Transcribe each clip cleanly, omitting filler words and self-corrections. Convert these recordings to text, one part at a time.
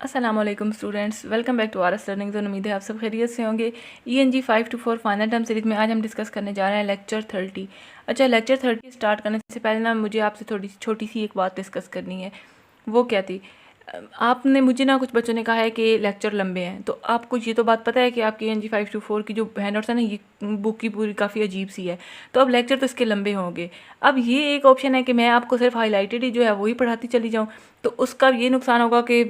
अस्सलामुअलैकुम students, welcome back to RS learning zone. उम्मीद है आप सब खैरियत से होंगे। ENG 5 to 4 final term series में आज हम डिस्कस करने जा रहे हैं लेक्चर 30। अच्छा, लेक्चर 30 स्टार्ट करने से पहले ना मुझे आपसे थोड़ी छोटी सी एक बात डिस्कस करनी है। वो क्या थी? आपने मुझे ना कुछ बच्चों ने कहा है कि लेक्चर लंबे हैं, तो आपको ये तो बात पता है कि आपकी ENG 5 to 4 की जो हैंडआउट्स है ना, ये बुक की पूरी काफ़ी अजीब सी है। तो अब लेक्चर तो इसके लंबे होंगे। अब ये एक ऑप्शन है कि मैं आपको सिर्फ हाईलाइटेड ही जो है वही पढ़ाती चली जाऊँ, तो उसका ये नुकसान होगा कि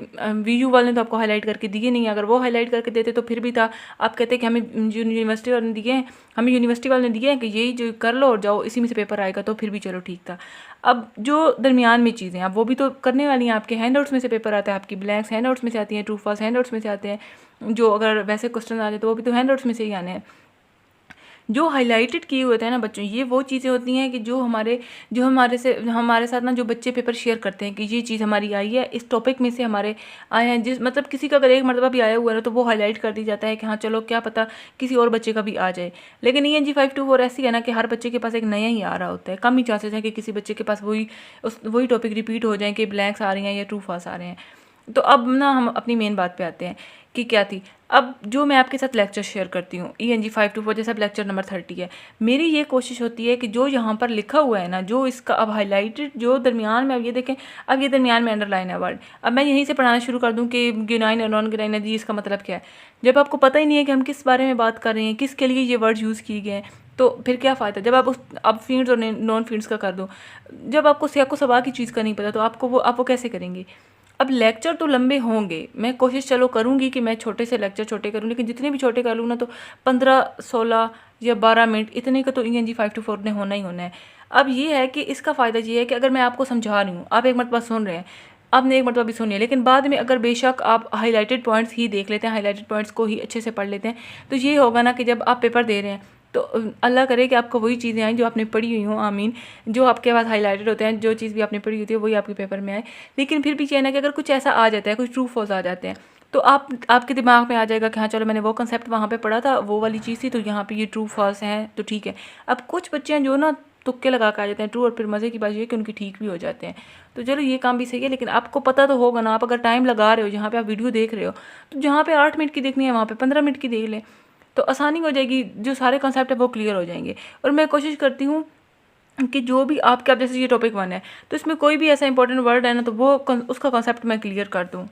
VU वाले ने तो आपको हाईलाइट करके दिए नहीं। अगर वो हाईलाइट करके देते तो फिर भी था। आप कहते कि हमें यूनिवर्सिटी वाले ने दिए हैं, हमें यूनिवर्सिटी वाले ने दिए हैं कि यही जो कर लो और जाओ, इसी में से पेपर आएगा, तो फिर भी चलो ठीक था। अब जो दरमियान में चीज़ें अब वो भी तो करने वाली हैं। आपके हैंडआउट्स में से पेपर आता है, आपकी ब्लैंक्स हैंडआउट्स में से आती हैं, ट्रू फॉल्स हैंडआउट्स में से आते हैं। जो अगर वैसे क्वेश्चन आ जाए तो वो भी तो हैंडआउट्स में से ही आने हैं। जो हाईलाइटेड किए हुए थे ना बच्चों, ये वो चीज़ें होती हैं कि जो हमारे साथ ना जो बच्चे पेपर शेयर करते हैं कि ये चीज़ हमारी आई है, इस टॉपिक में से हमारे आए हैं। जिस मतलब किसी का अगर एक मरतबा भी आया हुआ है तो वो हाईलाइट कर दी जाता है कि हाँ चलो क्या पता किसी और बच्चे का भी आ जाए। लेकिन ENG 5 to 4 ऐसी है ना कि हर बच्चे के पास एक नया ही आ रहा होता है। कम ही चांसेस है कि किसी बच्चे के पास वही टॉपिक रिपीट हो जाए कि ब्लैंक्स आ रही हैं या ट्रू फॉल्स आ रहे हैं। तो अब ना हम अपनी मेन बात पे आते हैं कि क्या थी। अब जो मैं आपके साथ लेक्चर शेयर करती हूँ ENG 5 to 4, जैसे अब लेक्चर नंबर 30 है, मेरी ये कोशिश होती है कि जो यहाँ पर लिखा हुआ है ना, जो इसका अब हाईलाइटेड जो दरमियान में, अब ये देखें, अब ये दरमियान में अंडरलाइन है वर्ड, अब मैं यहीं से पढ़ाना शुरू कर दूँ कि गिनाइन और नॉन गिनाइन है जी, इसका मतलब क्या है। जब आपको पता ही नहीं है कि हम किस बारे में बात कर रहे हैं, किसके लिए ये वर्ड यूज़ किए गए हैं, तो फिर क्या फ़ायदा। जब आप फील्ड्स और नॉन फील्ड्स का कर दो, जब आपको सियाको सवाल की चीज़ का नहीं पता तो आप वो कैसे करेंगे। अब लेक्चर तो लंबे होंगे, मैं कोशिश चलो करूँगी कि मैं छोटे से लेक्चर छोटे करूँ, लेकिन जितने भी छोटे कर लूँ ना तो 15-16 या 12 मिनट इतने का तो ENG 5 to 4 ने होना ही होना है। अब ये है कि इसका फ़ायदा ये है कि अगर मैं आपको समझा रही हूँ, आप एक मरतबा सुन रहे हैं, आपने एक मरतबा भी सुनी है, लेकिन बाद में अगर बेशक आप हाईलाइटेड पॉइंट्स ही देख लेते हैं, हाईलाइटेड पॉइंट्स को ही अच्छे से पढ़ लेते हैं, तो ये होगा ना कि जब आप पेपर दे रहे हैं तो अल्लाह करे कि आपको वही चीज़ें आएँ जो आपने पढ़ी हुई हों, आमीन। जो आपके पास हाईलाइटेड होते हैं, जो चीज़ भी आपने पढ़ी होती है वही आपके पेपर में आए। लेकिन फिर भी ये है ना कि अगर कुछ ऐसा आ जाता है, कुछ ट्रू फॉल्स आ जाते हैं, तो आपके दिमाग में आ जाएगा कि हाँ चलो मैंने वो कंसेप्ट वहाँ पे पढ़ा था, वो वाली चीज़ थी, तो यहाँ पे ये ट्रू फॉल्स हैं तो ठीक है। अब कुछ बच्चे हैं जो ना तुक्के लगा के आ जाते हैं ट्रू, और फिर मज़े की बात ये है कि उनकी ठीक भी हो जाते हैं। तो चलो ये काम भी सही है, लेकिन आपको पता तो होगा ना। आप अगर टाइम लगा रहे हो, जहाँ पे आप वीडियो देख रहे हो, तो जहाँ पे 8 मिनट की देखनी है वहाँ पे 15 मिनट की देख लें, तो आसानी हो जाएगी, जो सारे कॉन्सेप्ट है वो क्लियर हो जाएंगे। और मैं कोशिश करती हूँ कि जो भी आपके, अब जैसे ये टॉपिक 1 है, तो इसमें कोई भी ऐसा इंपॉर्टेंट वर्ड है ना, तो उसका कॉन्सेप्ट मैं क्लियर कर दूँ।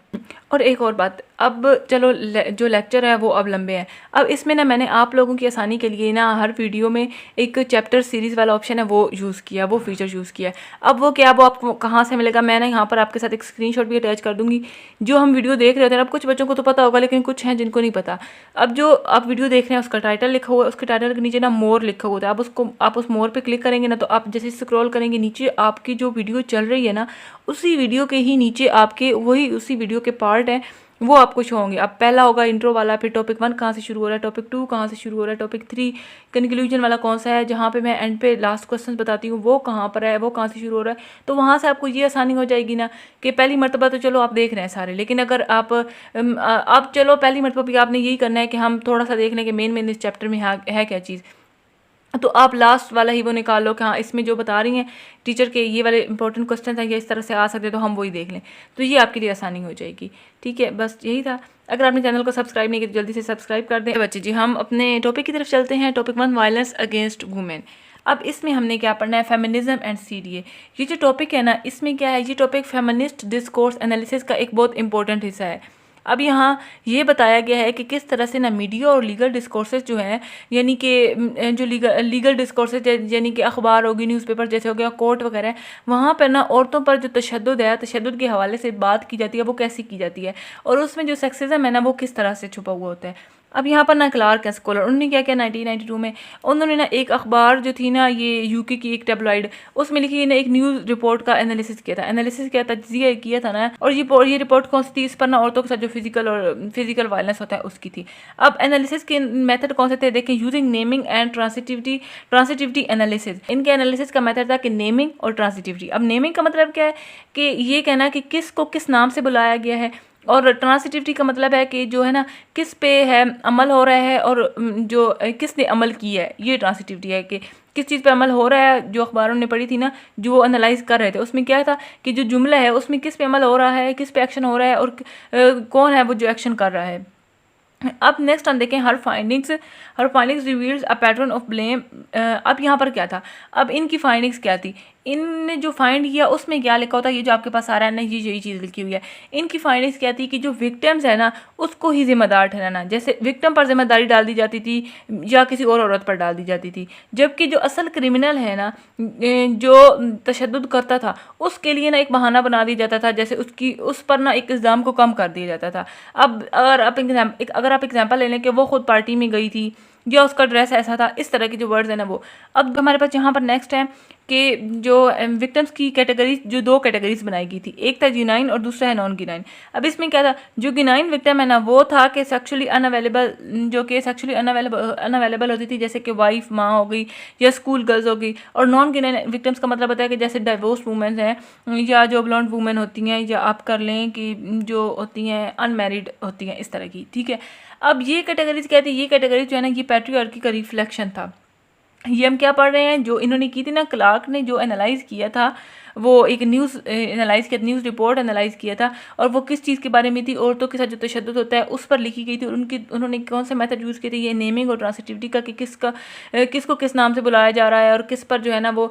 और एक और बात, अब चलो जो लेक्चर है वो अब लंबे हैं। अब इसमें ना मैंने आप लोगों की आसानी के लिए ना हर वीडियो में एक चैप्टर सीरीज़ वाला ऑप्शन है वो यूज़ किया, वो फीचर यूज़ किया है। अब वो क्या, वो आपको कहाँ से मिलेगा, मैं ना यहाँ पर आपके साथ एक स्क्रीनशॉट भी अटैच कर दूँगी। जो हम वीडियो देख रहे होते हैं, अब कुछ बच्चों को तो पता होगा, लेकिन कुछ हैं जिनको नहीं पता। अब जो आप वीडियो देख रहे हैं उसका टाइटल लिखा हुआ है, उसके टाइटल के नीचे ना मोर लिखा हुआ है। आप उस मोर पे क्लिक करेंगे ना, तो आप जैसे स्क्रॉल करेंगे नीचे, आपकी जो वीडियो चल रही है ना, उसी वीडियो के ही नीचे आपके वही उसी वीडियो के पार्ट हैं, वो आपको शो होंगे। अब पहला होगा इंट्रो वाला, फिर टॉपिक 1 कहाँ से शुरू हो रहा है, टॉपिक 2 कहाँ से शुरू हो रहा है, टॉपिक 3 कंक्लूजन वाला कौन सा है, जहाँ पे मैं एंड पे लास्ट क्वेश्चन बताती हूँ वो कहाँ पर है, वो कहाँ से शुरू हो रहा है। तो वहाँ से आपको ये आसानी हो जाएगी ना कि पहली मरतबा तो चलो आप देख रहे हैं सारे, लेकिन अगर आप चलो पहली मरतबा भी आपने यही करना है कि हम थोड़ा सा देख लें कि मेन इस चैप्टर में है क्या चीज़, तो आप लास्ट वाला ही वो निकाल लो कि हाँ इसमें जो बता रही हैं टीचर के ये वाले इंपॉर्टेंट क्वेश्चन हैं या इस तरह से आ सकते हैं, तो हम वही देख लें, तो ये आपके लिए आसानी हो जाएगी। ठीक है, बस यही था। अगर आपने चैनल को सब्सक्राइब नहीं किया तो जल्दी से सब्सक्राइब कर दें। बच्चे जी, हम अपने टॉपिक की तरफ चलते हैं। Topic 1, violence against women. अब इसमें हमने क्या पढ़ना है, फेमिनिज्म एंड CDA। ये जो टॉपिक है ना, इसमें क्या है, ये टॉपिक फेमिनिस्ट डिस्कोर्स एनालिसिस का एक बहुत इंपॉर्टेंट हिस्सा है। अब यहाँ ये बताया गया है कि किस तरह से ना मीडिया और लीगल डिस्कोर्सेज जो हैं, यानी कि जो लीगल डिस्कोर्सेज यानी कि अखबार होगी, न्यूज़पेपर जैसे हो गया, कोर्ट वगैरह, वहाँ पर ना औरतों पर जो तशद्दुद है, तशद्दुद के हवाले से बात की जाती है, वो कैसी की जाती है, और उसमें जो सेक्सिज्म है ना वो किस तरह से छुपा हुआ होता है। अब यहाँ पर ना क्लार्क है स्कॉलर, उन्होंने क्या किया 1992 में, उन्होंने ना एक अखबार जो थी ना, ये UK की एक टेबलॉइड, उसमें लिखी ना एक न्यूज़ रिपोर्ट का एनालिसिस किया था। एनालिसिस क्या, तज्जिया किया था ना, और ये रिपोर्ट कौन सी थी, इस पर ना औरतों के साथ जो फिजिकल वायलेंस होता है उसकी थी। अब एनालिसिस के मेथड कौन से थे, देखें, यूजिंग नेमिंग एंड ट्रांसिटिविटी एनालिसिस। इनके एनालिसिस का मेथड था कि नेमिंग और ट्रांसिटिविटी। अब नेमिंग का मतलब क्या है कि ये कहना कि किस को किस नाम से बुलाया गया है, और ट्रांसिटिविटी का मतलब है कि जो है ना किस पे है अमल हो रहा है और जो किसने अमल किया है, ये ट्रांसिटिविटी है कि किस चीज़ पे अमल हो रहा है। जो अखबारों ने पढ़ी थी ना, जो वो एनालाइज कर रहे थे, उसमें क्या था कि जो जुमला है उसमें किस पे अमल हो रहा है, किस पे एक्शन हो रहा है और कौन है वो जो एक्शन कर रहा है। अब नेक्स्ट हम देखें her findings reveals a pattern of blame. अब यहाँ पर क्या था, अब इनकी फाइंडिंग्स क्या थी, इनने जो फाइंड किया उसमें क्या लिखा होता है, ये जो आपके पास आ रहा है ना, ये यही चीज़ लिखी हुई है। इनकी फाइंडिंग्स क्या थी कि जो विक्टिम्स है ना उसको ही जिम्मेदार ठहराना, जैसे विक्टिम पर जिम्मेदारी डाल दी जाती थी या किसी और औरत पर डाल दी जाती थी, जबकि जो असल क्रिमिनल है ना जो तशद्दुद करता था उसके लिए ना एक बहाना बना दिया जाता था, जैसे उस पर ना एक इल्ज़ाम को कम कर दिया जाता था। अब अगर आप एग्जाम्पल ले लें कि वो खुद पार्टी में गई थी या उसका ड्रेस ऐसा था, इस तरह के जो वर्ड्स हैं ना वो। अब हमारे पास यहाँ पर नेक्स्ट है कि जो विक्टिम्स की कैटेगरीज, जो दो कैटेगरीज बनाई गई थी, एक था गिनाइन और दूसरा है नॉन गिनाइन। अब इसमें क्या था, जो गिनाइन विक्टिम है ना वो था कि सेक्सुअली अनअवेलेबल, जो कि सेक्सुअली अनअवेलेबल होती थी, जैसे कि वाइफ, माँ हो गई या स्कूल गर्ल्स हो गई। और नॉन गिनाइन विक्टिम्स का मतलब होता है कि जैसे डाइवोर्स वूमेन हैं या जो ब्लॉन्ड वूमेन होती हैं, या आप कर लें कि जो होती हैं अनमैरिड होती हैं, इस तरह की, ठीक है। अब ये कैटेगरीज क्या थी, ये कैटेगरीज जो है ना ये पैट्रियार्की का रिफ्लेक्शन था। ये हम क्या पढ़ रहे हैं, जो इन्होंने की थी ना, क्लार्क ने जो एनालाइज किया था, वो एक न्यूज़ एनालाइज किया, न्यूज़ रिपोर्ट एनालाइज किया था, और वो किस चीज़ के बारे में थी, औरतों के साथ जो तशद्दुद होता है उस पर लिखी गई थी। और उन्होंने कौन से मेथड यूज़ किए थे, ये नेमिंग और ट्रांसिटिविटी का, कि किसको किस नाम से बुलाया जा रहा है और किस पर जो है ना वो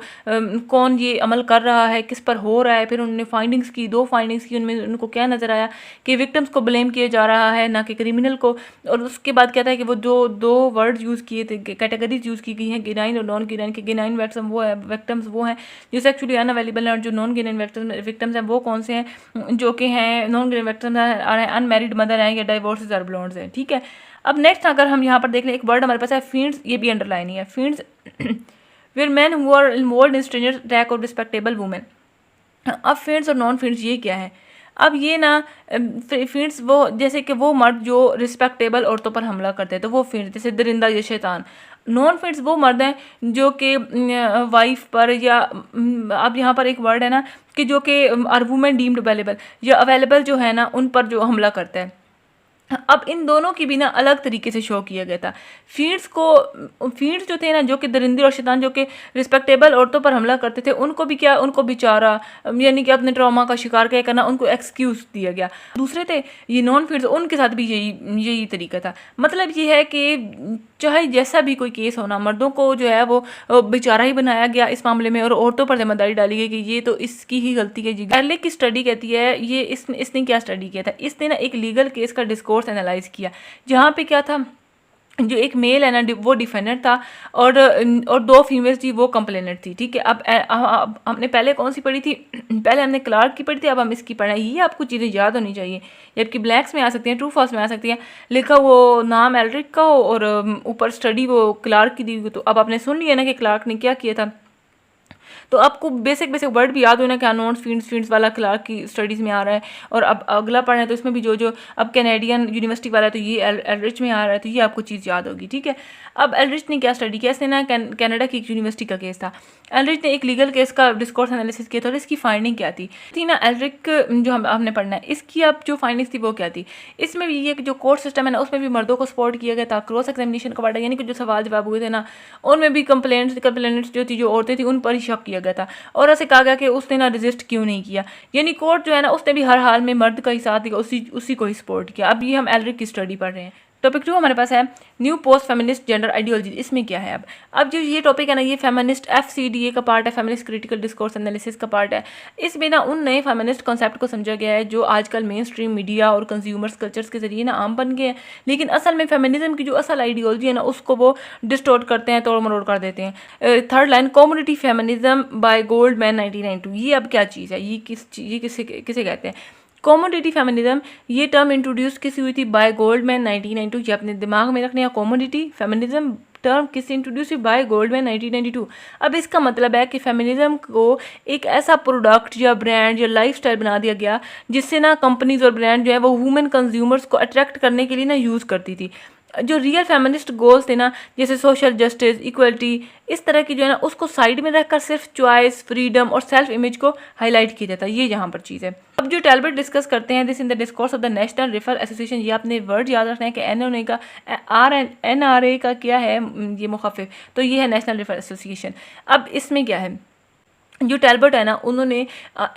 कौन ये अमल कर रहा है, किस पर हो रहा है। फिर उन्होंने फाइंडिंग्स की, दो फाइंडिंग्स की, उनमें उनको क्या नज़र आया कि विक्टिम्स को ब्लेम किया जा रहा है, ना कि क्रिमिनल को। और उसके बाद क्या था कि वो जो दो वर्ड यूज़ किए थे, कैटेगरीज यूज़ की गई हैं, गिनाइन और नॉन गिनाइन। के गिनाइन विक्टिम्स वो हैं जो सेक्चुअली अनअवेलेबल हैं, और जो नॉन गिनाइन विक्टिम्स हैं वो कौन से हैं, जो कि हैं नॉन गिनाइन विक्टिम्स हैं अनमैरिड मदर हैं या डाइवोर्सेस और ब्लॉन्ड्स हैं, ठीक है। अब नेक्स्ट अगर हम यहाँ पर देख लें, एक वर्ड हमारे पास है फील्ड्स, ये भी अंडरलाइन ही है, fields where men who are involved in stranger attack और रिस्पेक्टेबल वुमेन। अब फील्ड्स और नॉन फील्ड्स ये क्या है, अब ये ना फील्ड्स वो जैसे कि वो मर्द जो रिस्पेक्टेबल औरतों पर हमला करते हैं तो वो फील्ड, जैसे दरिंदा या शैतान। नॉन फील्ड्स वो मर्द हैं जो कि वाइफ पर, या अब यहाँ पर एक वर्ड है ना कि जो कि आर वुमेन डीम्ड अवेलेबल, या अवेलेबल जो है ना उन पर जो हमला करता है। अब इन दोनों की भी ना अलग तरीके से शो किया गया था। फीड्स जो थे ना, जो कि दरिंदे और शैतान, जो कि रिस्पेक्टेबल औरतों पर हमला करते थे, उनको भी क्या, उनको बेचारा यानी कि अपने ट्रॉमा का शिकार क्या करना, उनको एक्सक्यूज दिया गया। दूसरे थे ये नॉन फीड्स, उनके साथ भी यही तरीका था। मतलब ये है कि चाहे जैसा भी कोई केस होना, मर्दों को जो है वो बेचारा ही बनाया गया इस मामले में, और औरतों पर जिम्मेदारी डाली गई कि ये तो इसकी ही गलती है। जी एरलिख की स्टडी कहती है, ये इसने क्या स्टडी किया था, इसने ना एक लीगल केस का डिस्कोर्स एनालाइज किया, जहाँ पे क्या था, जो एक मेल है ना वो डिफेंडेंट था और दो फीमेल्स थी वो कंप्लेनेंट थी, ठीक है। अब हमने पहले कौन सी पढ़ी थी, पहले हमने क्लार्क की पढ़ी थी, अब हम इसकी पढ़ रहे हैं। ये आपको चीज़ें याद होनी चाहिए, जबकि ब्लैक्स में आ सकती हैं, ट्रू फॉल्स में आ सकती हैं, लिखा वो नाम एल्ड्रिक का हो और ऊपर स्टडी वो क्लार्क की दी हुई। तो अब आपने सुन लिया ना कि क्लार्क ने क्या किया था, तो आपको बेसिक वर्ड भी याद होना कि नॉन फील्ड्स वाला क्लार्क की स्टडीज़ में आ रहा है। और अब अगला पढ़ना है तो इसमें भी जो अब कैनेडियन यूनिवर्सिटी वाला है तो ये एल्ड्रिच में आ रहा है, तो ये आपको चीज़ याद होगी, ठीक है। अब एल्ड्रिच ने क्या स्टडी किया, इसने ना कनाडा की एक यूनिवर्सिटी का केस था। एल्ड्रिच ने एक लीगल केस का डिस्कोर्स एनालिसिस किया था, और इसकी फाइंडिंग क्या थी ना, एल्ड्रिक जो हमने पढ़ना है, इसकी अब जो फाइंडिंग्स थी वो क्या थी। इसमें भी ये जो कोर्ट सिस्टम है ना उसमें भी मर्दों को सपोर्ट किया गया था। क्रॉस एग्जामिनेशन का पार्ट, यानी कि जो सवाल जवाब हुए थे ना उनमें भी कंप्लेनेंट्स जो थी, जो औरतें थी, उन पर ही शक किया गया था, और ऐसे कहा गया कि उसने ना रजिस्ट क्यों नहीं किया। यानी कोर्ट जो है ना उसने भी हर हाल में मर्द का ही साथ दिया, उसी को ही सपोर्ट किया। अब ये हम एल्ड्रिक की स्टडी पढ़ रहे हैं। टॉपिक 2 हमारे पास है new post feminist gender ideology. इसमें क्या है, अब जो ये टॉपिक है ना, ये फेमिनिस्ट FCDA का पार्ट है, फेमिनिस्ट क्रिटिकल डिस्कोर्स एनालिसिस का पार्ट है। इसमें ना उन नए फेमिनिस्ट कॉन्सेप्ट को समझा गया है जो आजकल मेन स्ट्रीम मीडिया और कंज्यूमर्स कल्चर्स के जरिए ना आम बन गए हैं, लेकिन असल में फेमिनिज्म की जो असल आइडियोलॉजी है ना उसको वो डिस्टोर्ट करते हैं, तोड़ मरोड़ कर देते हैं। Third line, community feminism by Goldman 1992। ये अब क्या चीज़ है, ये किसे कहते हैं। कॉमोडिटी फेमिनिज्म, ये टर्म इंट्रोड्यूस किसी हुई थी बाय गोल्डमैन 1992। ये अपने दिमाग में रखने, या कॉमोडिटी फेमिनिज्म टर्म किससे इंट्रोड्यूस हुई, बाय गोल्डमैन 1992। अब इसका मतलब है कि फेमिनिज्म को एक ऐसा प्रोडक्ट या ब्रांड या लाइफस्टाइल बना दिया गया जिससे ना कंपनीज और ब्रांड जो है वो वुमेन कंज्यूमर्स को अट्रैक्ट करने के लिए ना यूज़ करती थी। जो रियल फेमिनिस्ट गोल्स थे ना, जैसे सोशल जस्टिस, इक्वलिटी, इस तरह की जो है ना उसको साइड में रखकर सिर्फ चॉइस, फ्रीडम और सेल्फ इमेज को हाईलाइट किया जाता है। ये यहाँ पर चीज़ है। अब जो टैलबर्ट डिस्कस करते हैं this in the discourse of the national refer association, ये आपने वर्ड याद रखना है कि NRA का क्या है ये मुखफ़िफ, तो ये है नेशनल रिफर एसोसिएशन। अब इसमें क्या है, जो टैलबर्ट है ना उन्होंने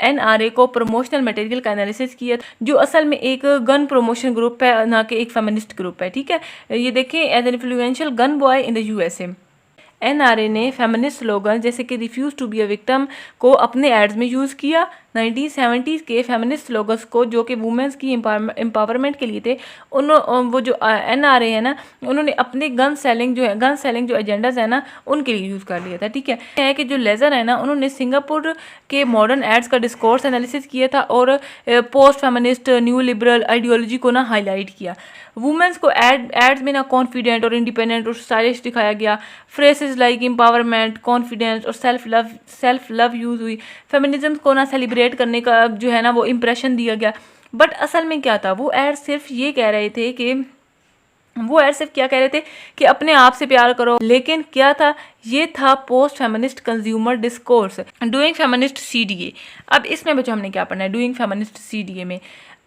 NRA को प्रमोशनल मटेरियल का एनालिसिस किया, जो असल में एक गन प्रमोशन ग्रुप है ना कि एक फेमिनिस्ट ग्रुप है। ठीक है, ये देखें, as an influential gun boy in the USA, NRA ने फेमिनिस्ट स्लोगन जैसे कि refuse to be a victim को अपने एड्स में यूज़ किया। 1970s के फेमिनिस्ट स्लोगन्स को जो कि वुमेंस की एम्पावरमेंट के लिए थे, वो जो NRA है ना उन्होंने अपने गन सेलिंग जो एजेंडाज है ना उनके लिए यूज़ कर लिया था। ठीक है कि जो लेज़र है ना उन्होंने सिंगापुर के मॉडर्न एड्स का डिस्कोर्स एनालिसिस किया था और post feminist new liberal ideology को ना हाईलाइट किया। वुमेंस को एड्स में ना कॉन्फिडेंट और इंडिपेंडेंट और स्टाइलिश दिखाया गया। फ्रेजेस लाइक एम्पावरमेंट, कॉन्फिडेंस और सेल्फ लव यूज़ हुई। फेमिनिज्म को ना सेलिब्रेट करने का जो है ना वो इम्प्रेशन दिया गया। बट असल में क्या था, वो एड सिर्फ ये कह रहे थे कि अपने आप से प्यार करो, लेकिन क्या था, ये था post feminist consumer discourse, doing feminist CDA। अब इसमें बच्चों हमने क्या पढ़ना है डूइंग फेमिनिस्ट CDA में।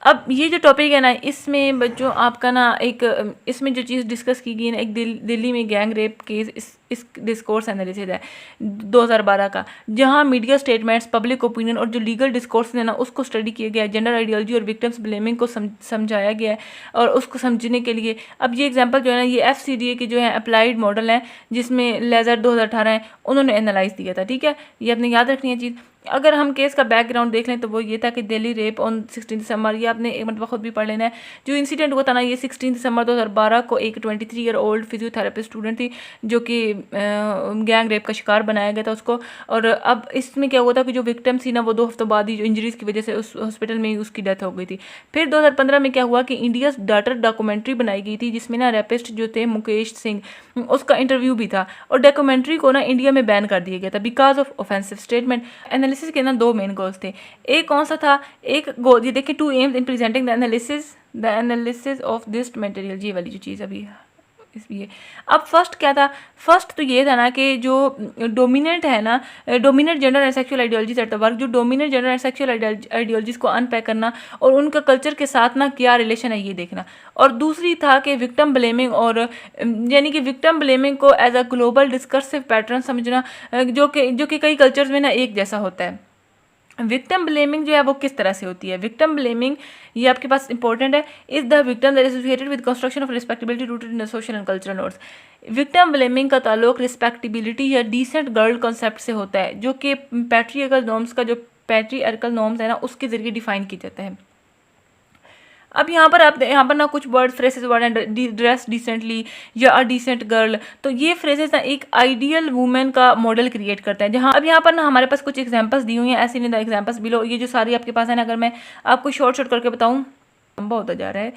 अब ये जो टॉपिक है ना इसमें बच्चों आपका ना एक इसमें जो चीज़ डिस्कस की गई ना, एक दिल्ली में गैंग रेप केस, इस डिस्कोर्स एनालिसिस है 2012 का, जहां मीडिया स्टेटमेंट्स, पब्लिक ओपिनियन और जो लीगल डिस्कोर्स है ना उसको स्टडी किया गया है। जेंडर आइडियोलॉजी और विक्टिम्स ब्लेमिंग को समझाया गया है। और उसको समझने के लिए अब ये एग्जांपल जो है ना ये FCDA के जो है अप्लाइड मॉडल है, जिसमें लेज़र 2018 है, उन्होंने एनालाइज दिया था। ठीक है, ये अपने याद रखनी है चीज़। अगर हम केस का बैकग्राउंड देख लें तो वो ये था कि दिल्ली रेप ऑन 16 दिसंबर, ये आपने एक मतलब खुद भी पढ़ लेना है। जो इंसिडेंट हुआ था ना ये 16 दिसंबर 2012 को एक 23 ईयर ओल्ड फिजियोथेरेपी स्टूडेंट थी जो कि गैंग रेप का शिकार बनाया गया था उसको। और अब इसमें क्या हुआ था कि जो विक्टिम थी ना वो 2 हफ्तों बाद ही जो इंजरीज की वजह से उस हॉस्पिटल में ही उसकी डेथ हो गई थी। फिर 2015 में क्या हुआ कि इंडियाज डॉटर डॉक्यूमेंट्री बनाई गई थी, जिसमें ना रेपिस्ट जो थे मुकेश सिंह, उसका इंटरव्यू भी था। और डॉक्यूमेंट्री को ना इंडिया में बैन कर दिया गया था because of offensive statement. Analysis के ना 2 मेन गोल्स थे। एक कौन सा था, एक गोल ये देखिए, 2 AIIMS in presenting the analysis of this material, ये वाली जो चीज़ अभी इसलिए। अब फर्स्ट क्या था, फर्स्ट तो ये था ना कि जो डोमिनेंट है ना, dominant gender and sexual ideologies at the work, जो dominant gender and sexual ideologies को अनपैक करना और उनका कल्चर के साथ ना क्या रिलेशन है ये देखना। और दूसरी था कि विक्टिम ब्लेमिंग, और यानी कि विक्टिम ब्लेमिंग को as a global discursive pattern समझना, जो कि कई कल्चर्स में ना एक जैसा होता है। विक्टिम ब्लेमिंग जो है वो किस तरह से होती है, विक्टिम ब्लेमिंग ये आपके पास इंपॉर्टेंट है, is the victim that associated with construction of respectability rooted in social and cultural norms. Victim blaming का ताल्लुक रिस्पेक्टेबिलिटी या डिसेंट गर्ल कॉन्सेप्ट से होता है, जो कि पैट्रियार्कल नॉर्म्स है ना उसके जरिए डिफाइन किया जाता है। अब यहाँ पर ना कुछ वर्ड फ्रेजेस वर्ड हैं, ड्रेस डिसेंटली या अ डिसेंट गर्ल, तो ये फ्रेजेस ना एक आइडियल वुमेन का मॉडल क्रिएट करता है। जहाँ अब यहाँ पर ना हमारे पास कुछ एग्जांपल्स दी हुई हैं, ऐसे नहीं द एग्जांपल्स बिलो, ये जो सारी आपके पास है ना, अगर मैं आपको शॉर्ट करके बताऊँ लंबा होता जा रहा है,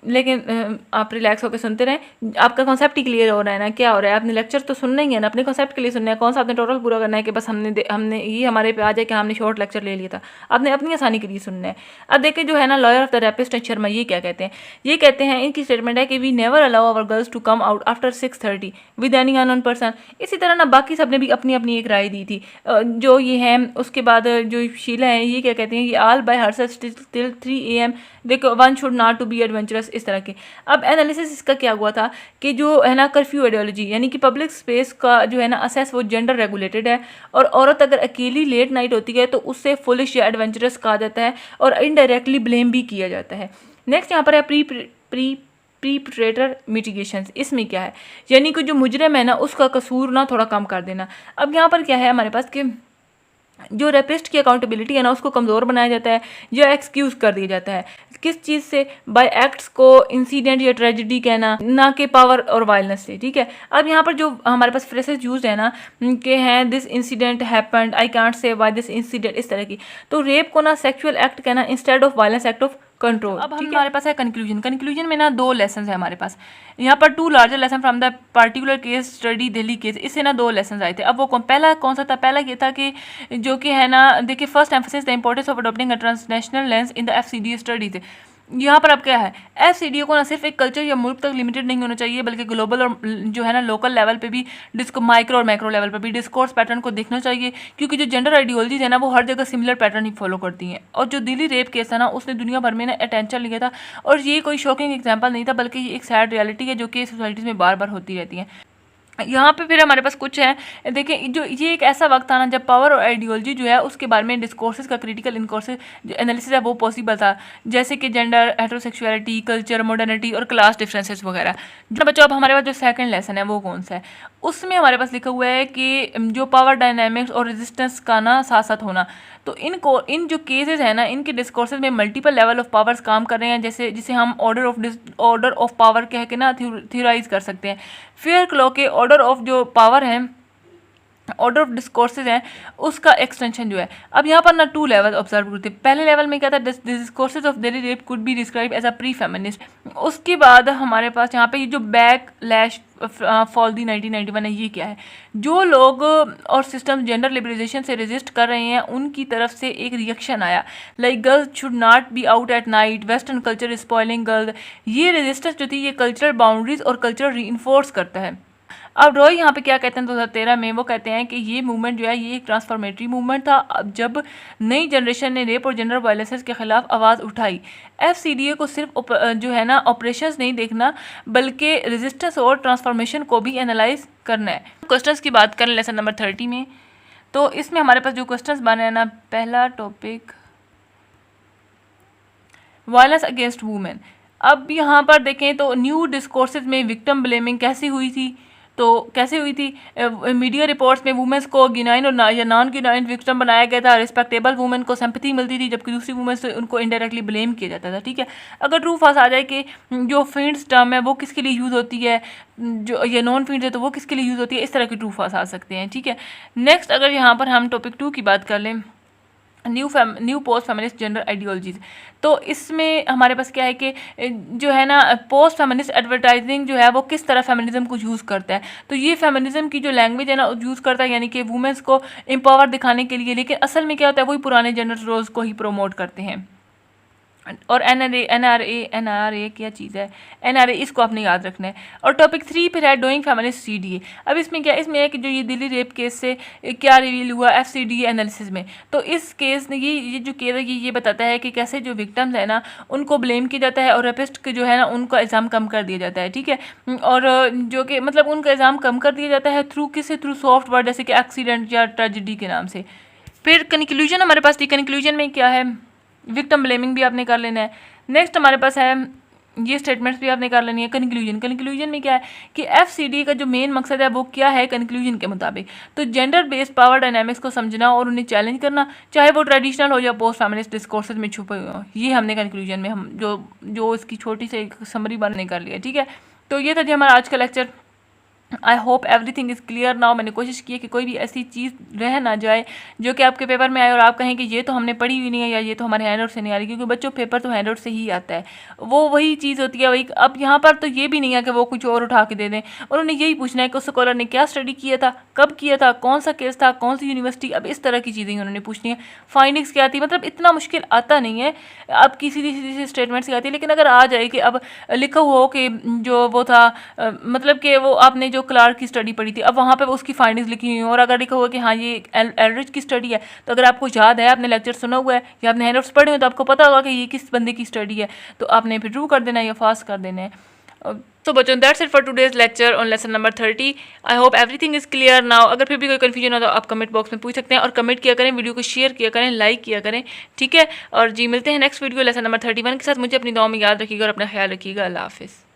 लेकिन आप रिलैक्स होकर सुनते रहें, आपका कॉन्सेप्ट ही क्लियर हो रहा है ना, क्या हो रहा है, आपने लेक्चर तो सुनना ही है ना, अपने कॉन्सेप्ट के लिए सुनना है। कौन सा आपने टोटल पूरा करना है कि बस हमने ये हमारे पे आ जाए कि हमने शॉर्ट लेक्चर ले लिया था, आपने अपनी आसानी के लिए सुनना है। अब देखिए जो है ना lawyer of the rapist Sharma ये क्या कहते हैं, ये कहते हैं, इनकी स्टेटमेंट है कि we never allow our girls to come out after 6:30 with any unknown person. इसी तरह ना बाकी सबने भी अपनी अपनी एक राय दी थी, जो ये है। उसके बाद जो शीला है ये क्या कहते हैं कि all by herself till 3 AM, देखो one should not to be adventurous, इस तरह के। अब एनालिसिस इसका क्या हुआ था कि जो है ना कर्फ्यू आइडियोलॉजी, यानी कि पब्लिक स्पेस का जो है ना असेस वो जेंडर रेगुलेटेड है, और औरत अगर अकेली लेट नाइट होती है तो उससे फुलिश या एडवेंचरस कहा जाता है और इनडायरेक्टली ब्लेम भी किया जाता है। नेक्स्ट यहाँ पर है प्रीप्रेटर मिटिगेशन। इसमें क्या है, यानी कि जो मुजरिम है ना उसका कसूर ना थोड़ा कम कर देना। अब यहाँ पर क्या है हमारे पास कि जो रेपिस्ट की अकाउंटेबिलिटी है ना उसको कमज़ोर बनाया जाता है या एक्सक्यूज़ कर दिया जाता है, किस चीज़ से, बाय एक्ट्स को इंसिडेंट या ट्रेजिडी कहना, ना कि पावर और वायलेंस से। ठीक है, अब यहाँ पर जो हमारे पास फ्रेसेस यूज है ना कि हैं this incident happened, I can't say why this incident, इस तरह की। तो रेप को ना सेक्सुअल एक्ट कहना instead of violence act of control. अब हमारे पास है कंक्लूजन में ना 2 लेसन है हमारे पास। यहाँ पर 2 larger lesson from the particular case study Delhi case, इससे ना 2 लेसन आए थे। अब वो पहला कौन सा था, पहला ये था कि जो कि है ना देखिए, first emphasis the importance of adopting a transnational lens in the FCDA studies. यहाँ पर अब क्या है, एफसीडीओ को ना सिर्फ एक कल्चर या मुल्क तक लिमिटेड नहीं होना चाहिए, बल्कि ग्लोबल और जो है ना लोकल लेवल पे भी माइक्रो और मैक्रो लेवल पर भी डिस्कोर्स पैटर्न को देखना चाहिए, क्योंकि जो जेंडर आइडियोलॉजीज है ना वो हर जगह सिमिलर पैटर्न ही फॉलो करती हैं। और जो दिल्ली रेप केस था ना उसने दुनिया भर में ना अटेंशन लिया था, और ये कोई शॉकिंग एग्जाम्पल नहीं था, बल्कि ये एक सैड रियलिटी है जो कि सोसाइटीज़ में बार बार होती रहती है। यहाँ पे फिर हमारे पास कुछ है, देखें जो ये एक ऐसा वक्त था ना जब पावर और आइडियोलॉजी जो है उसके बारे में डिस्कोर्सेज का क्रिटिकल इनकोर्सेज जो एनालिसिस है वो पॉसिबल था, जैसे कि जेंडर, हेटेरोसेक्सुअलिटी, कल्चर, मॉडर्निटी और क्लास डिफरेंसेस वगैरह। जो बच्चों अब हमारे पास जो सेकंड लेसन है वो कौन सा है, उसमें हमारे पास लिखा हुआ है कि जो पावर डायनामिक्स और रेजिस्टेंस का ना साथ साथ होना। तो इन जो केसेस है ना इनके डिस्कोर्सेज में मल्टीपल लेवल ऑफ पावर्स काम कर रहे हैं, जैसे जिसे हम ऑर्डर ऑफ पावर कह के ना थ्योराइज कर सकते हैं। फेयर क्लॉ के ऑर्डर ऑफ जो पावर है, ऑर्डर ऑफ डिस्कोर्सेज हैं, उसका एक्सटेंशन जो है। अब यहाँ पर ना 2 लेवल ऑब्जर्व करते हैं। पहले लेवल में क्या था, discourses of Delhi rape could be describe as a pre feminist. उसके बाद हमारे पास यहाँ पे ये जो बैक लैश फॉल दी 1991 है, ये क्या है, जो लोग और सिस्टम जेंडर लिबरलाइजेशन से रेजिस्ट कर रहे हैं उनकी तरफ से एक रिएक्शन आया, like girls should not be out at night, western culture is spoiling girls. ये रेजिस्टेंस जो थी ये कल्चरल बाउंड्रीज और कल्चर रीइंफोर्स करता है। अब रॉय यहाँ पे क्या कहते हैं 2013 में, वो कहते हैं कि ये मूवमेंट जो है ये एक ट्रांसफॉर्मेटरी मूवमेंट था, अब जब नई जनरेशन ने रेप और जेंडर वायलेंसेस के खिलाफ आवाज़ उठाई। एफसीडीए को सिर्फ जो है ना ऑपरेशंस नहीं देखना, बल्कि रेजिस्टेंस और ट्रांसफॉर्मेशन को भी एनालाइज करना है। क्वेश्चंस की बात करें लेसन नंबर 30 में, तो इसमें हमारे पास जो क्वेश्चंस बने हैं ना, पहला टॉपिक वायलेंस अगेंस्ट वुमेन। अब यहाँ पर देखें तो न्यू डिस्कोर्सेज में विक्टिम ब्लेमिंग कैसी हुई थी, तो कैसे हुई थी, मीडिया रिपोर्ट्स में वुमेन्स को गिनाइन और या नॉन गिनाइन विक्टिम बनाया गया था, रिस्पेक्टेबल वुमेन को सिंपैथी मिलती थी, जबकि दूसरी वुमेन से उनको इनडायरेक्टली ब्लेम किया जाता था। ठीक है, अगर ट्रू फॉल्स आ जाए कि जो फील्ड्स टर्म है वो किसके लिए यूज़ होती है, जो ये नॉन फील्ड्स है तो वो किसके लिए यूज़ होती है, इस तरह के ट्रू फॉल्स आ सकते हैं। ठीक है, नेक्स्ट अगर यहाँ पर हम टॉपिक 2 की बात कर लें, new post feminist gender ideologies, तो इसमें हमारे पास क्या है कि जो है ना पोस्ट फेमिनिस्ट एडवर्टाइजिंग जो है वो किस तरह फेमिनिज्म को यूज़ करता है, तो ये फेमिनिज्म की जो लैंग्वेज है ना यूज़ करता है, यानी कि वुमेन्स को एम्पावर दिखाने के लिए, लेकिन असल में क्या होता है वही पुराने जेंडर रोल्स को ही प्रमोट करते हैं। और एनआरए क्या चीज़ है, एनआरए इसको आपने याद रखना है। और टॉपिक 3 पर है डूइंग फेमिनिस्ट सीडीए। अब इसमें क्या, इसमें है कि जो ये दिल्ली रेप केस से क्या रिवील हुआ एफसीडीए एनालिसिस में, तो इस केस ने ये जो केस है ये बताता है कि कैसे जो विक्टिम्स है ना उनको ब्लेम किया जाता है और रेपिस्ट के जो है ना उनका इल्ज़ाम कम कर दिया जाता है। ठीक है, और जो कि मतलब उनका इल्ज़ाम कम कर दिया जाता है थ्रू सॉफ्ट वर्ड, जैसे कि एक्सीडेंट या ट्रेजिडी के नाम से। फिर कंक्लूजन हमारे पास थी, कंक्लूजन में क्या है, विक्टिम ब्लेमिंग भी आपने कर लेना है। नेक्स्ट हमारे पास है ये स्टेटमेंट्स भी आपने कर लेनी है। कंक्लूजन में क्या है कि एफसीडी का जो मेन मकसद है वो क्या है कंक्लूजन के मुताबिक, तो जेंडर बेस्ड पावर डायनामिक्स को समझना और उन्हें चैलेंज करना, चाहे वो ट्रेडिशनल हो या पोस्ट फेमिनिस्ट डिस्कोर्सेज में छुपे हुए हो। ये हमने कंक्लूजन में हम जो इसकी छोटी सी एक समरी बनने कर लिया। ठीक है, तो ये था जी हमारा आज का lecture. I hope everything is clear now. मैंने कोशिश की है कि कोई भी ऐसी चीज़ रह ना जाए जो कि आपके पेपर में आए और आप कहें कि ये तो हमने पढ़ी हुई नहीं है या ये तो हमारे हैंड आउट से नहीं आ रही, क्योंकि बच्चों पेपर तो हैंड आउट से ही आता है, वो वही चीज़ होती है वही। अब यहाँ पर तो ये भी नहीं है कि वो कुछ और उठा के दे दें, उन्होंने यही पूछना है कि उस स्कॉलर ने क्या स्टडी किया था, कब किया था, कौन सा केस था, कौन सी यूनिवर्सिटी, अब इस तरह की चीज़ें उन्होंने पूछनी है। फाइंडिंग्स क्या थी, मतलब इतना मुश्किल आता नहीं है, अब की सीधी सीधी स्टेटमेंट्स क्या आती है। लेकिन अगर आ जाए कि अब लिखा हुआ हो कि जो वो था मतलब कि वो आपने जो क्लार्क की स्टडी पढ़ी थी, अब वहाँ पे उसकी फाइंडिंग्स लिखी हुई हैं, और अगर लिखा हुआ कि हाँ ये एल्ड्रिच की स्टडी है, तो अगर आपको याद है, आपने लेक्चर सुना हुआ है या आपने हैंडआउट्स पढ़े हुए, तो आपको पता होगा कि ये किस बंदे की स्टडी है, तो आपने फिर ट्रू कर देना है या फास्ट कर देना है। तो बच्चों that's it for today's lecture on lesson number 30। I hope everything is clear now. अगर फिर भी कोई कन्फ्यूजन हो तो आप कमेंट बॉक्स में पूछ सकते हैं, और कमेंट किया करें, वीडियो को शेयर किया करें, लाइक किया करें। ठीक है, और जी मिलते हैं नेक्स्ट वीडियो लेसन नंबर 31 के साथ। मुझे अपनी दुआ में याद रखिएगा और अपना ख्याल रखिएगा। अल्लाह हाफिज़।